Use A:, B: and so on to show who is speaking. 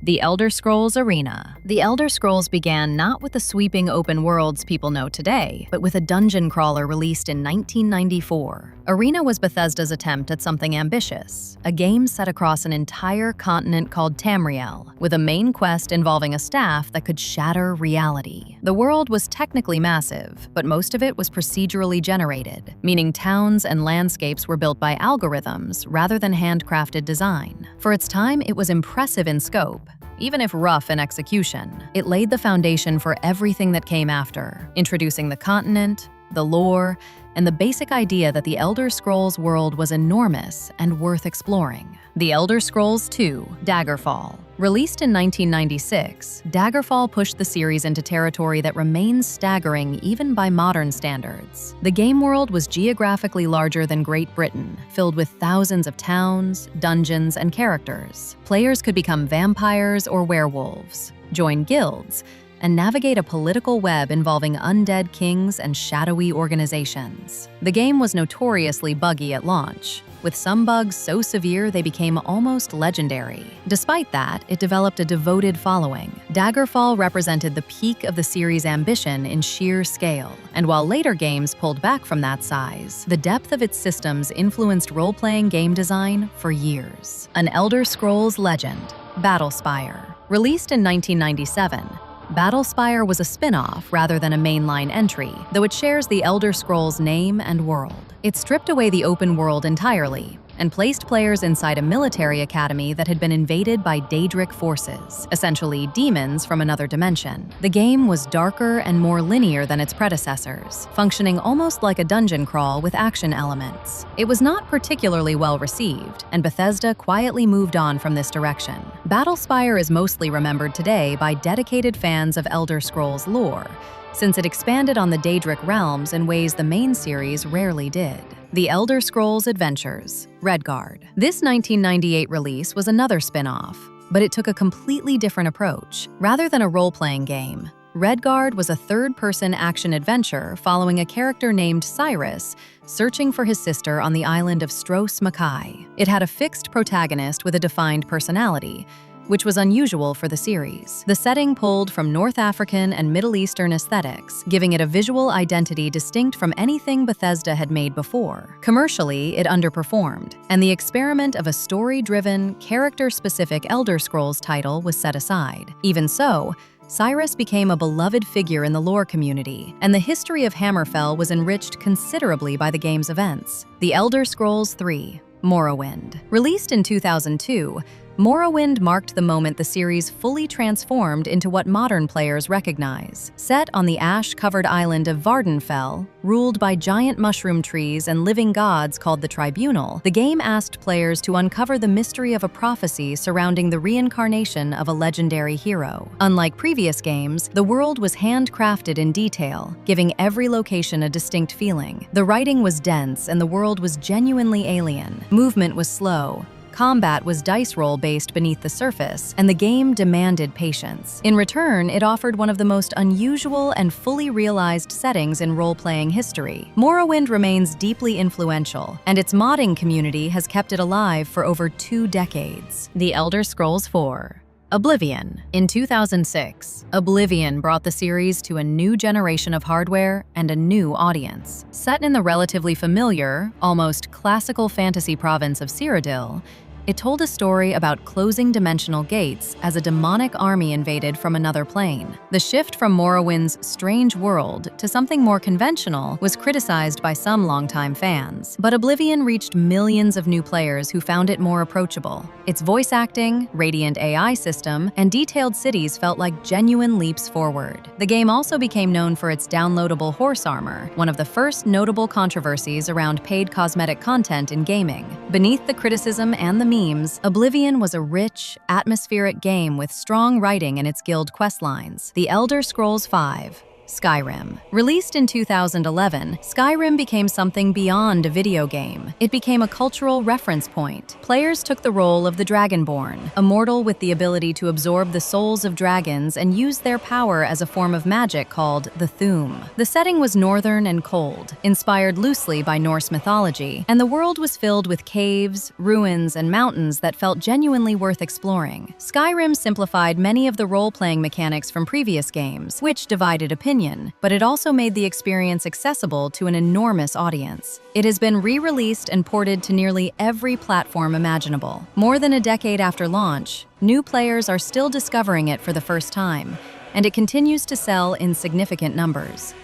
A: The Elder Scrolls Arena. The Elder Scrolls began not with the sweeping open worlds people know today, but with a dungeon crawler released in 1994. Arena was Bethesda's attempt at something ambitious, a game set across an entire continent called Tamriel, with a main quest involving a staff that could shatter reality. The world was technically massive, but most of it was procedurally generated, meaning towns and landscapes were built by algorithms rather than handcrafted design. For its time, it was impressive in scope. Even if rough in execution, it laid the foundation for everything that came after, introducing the continent, the lore, and the basic idea that the Elder Scrolls world was enormous and worth exploring. The Elder Scrolls II: Daggerfall. Released in 1996, Daggerfall pushed the series into territory that remains staggering even by modern standards. The game world was geographically larger than Great Britain, filled with thousands of towns, dungeons, and characters. Players could become vampires or werewolves, join guilds, and navigate a political web involving undead kings and shadowy organizations. The game was notoriously buggy at launch, with some bugs so severe they became almost legendary. Despite that, it developed a devoted following. Daggerfall represented the peak of the series' ambition in sheer scale, and while later games pulled back from that size, the depth of its systems influenced role-playing game design for years. An Elder Scrolls legend, Battlespire. Released in 1997, Battlespire was a spin-off rather than a mainline entry, though it shares the Elder Scrolls name and world. It stripped away the open world entirely and placed players inside a military academy that had been invaded by Daedric forces, essentially demons from another dimension. The game was darker and more linear than its predecessors, functioning almost like a dungeon crawl with action elements. It was not particularly well received, and Bethesda quietly moved on from this direction. Battlespire is mostly remembered today by dedicated fans of Elder Scrolls lore, since it expanded on the Daedric realms in ways the main series rarely did. The Elder Scrolls Adventures: Redguard. This 1998 release was another spin-off, but it took a completely different approach. Rather than a role-playing game, Redguard was a third-person action-adventure following a character named Cyrus searching for his sister on the island of Stros Makai. It had a fixed protagonist with a defined personality, which was unusual for the series. The setting pulled from North African and Middle Eastern aesthetics, giving it a visual identity distinct from anything Bethesda had made before. Commercially, it underperformed, and the experiment of a story-driven, character-specific Elder Scrolls title was set aside. Even so, Cyrus became a beloved figure in the lore community, and the history of Hammerfell was enriched considerably by the game's events. The Elder Scrolls III: Morrowind. Released in 2002, Morrowind marked the moment the series fully transformed into what modern players recognize. Set on the ash-covered island of Vardenfell, ruled by giant mushroom trees and living gods called the Tribunal, the game asked players to uncover the mystery of a prophecy surrounding the reincarnation of a legendary hero. Unlike previous games, the world was handcrafted in detail, giving every location a distinct feeling. The writing was dense and the world was genuinely alien. Movement was slow. Combat was dice roll based beneath the surface, and the game demanded patience. In return, it offered one of the most unusual and fully realized settings in role-playing history. Morrowind remains deeply influential, and its modding community has kept it alive for over 2 decades. The Elder Scrolls IV: Oblivion. In 2006, Oblivion brought the series to a new generation of hardware and a new audience. Set in the relatively familiar, almost classical fantasy province of Cyrodiil, it told a story about closing dimensional gates as a demonic army invaded from another plane. The shift from Morrowind's strange world to something more conventional was criticized by some longtime fans, but Oblivion reached millions of new players who found it more approachable. Its voice acting, radiant AI system, and detailed cities felt like genuine leaps forward. The game also became known for its downloadable horse armor, one of the first notable controversies around paid cosmetic content in gaming. Beneath the criticism and the memes, Oblivion was a rich, atmospheric game with strong writing in its guild questlines. The Elder Scrolls V: Skyrim. Released in 2011, Skyrim became something beyond a video game. It became a cultural reference point. Players took the role of the Dragonborn, a mortal with the ability to absorb the souls of dragons and use their power as a form of magic called the Thuum. The setting was northern and cold, inspired loosely by Norse mythology, and the world was filled with caves, ruins, and mountains that felt genuinely worth exploring. Skyrim simplified many of the role-playing mechanics from previous games, which divided opinion, but it also made the experience accessible to an enormous audience. It has been re-released and ported to nearly every platform imaginable. More than a decade after launch, new players are still discovering it for the first time, and it continues to sell in significant numbers.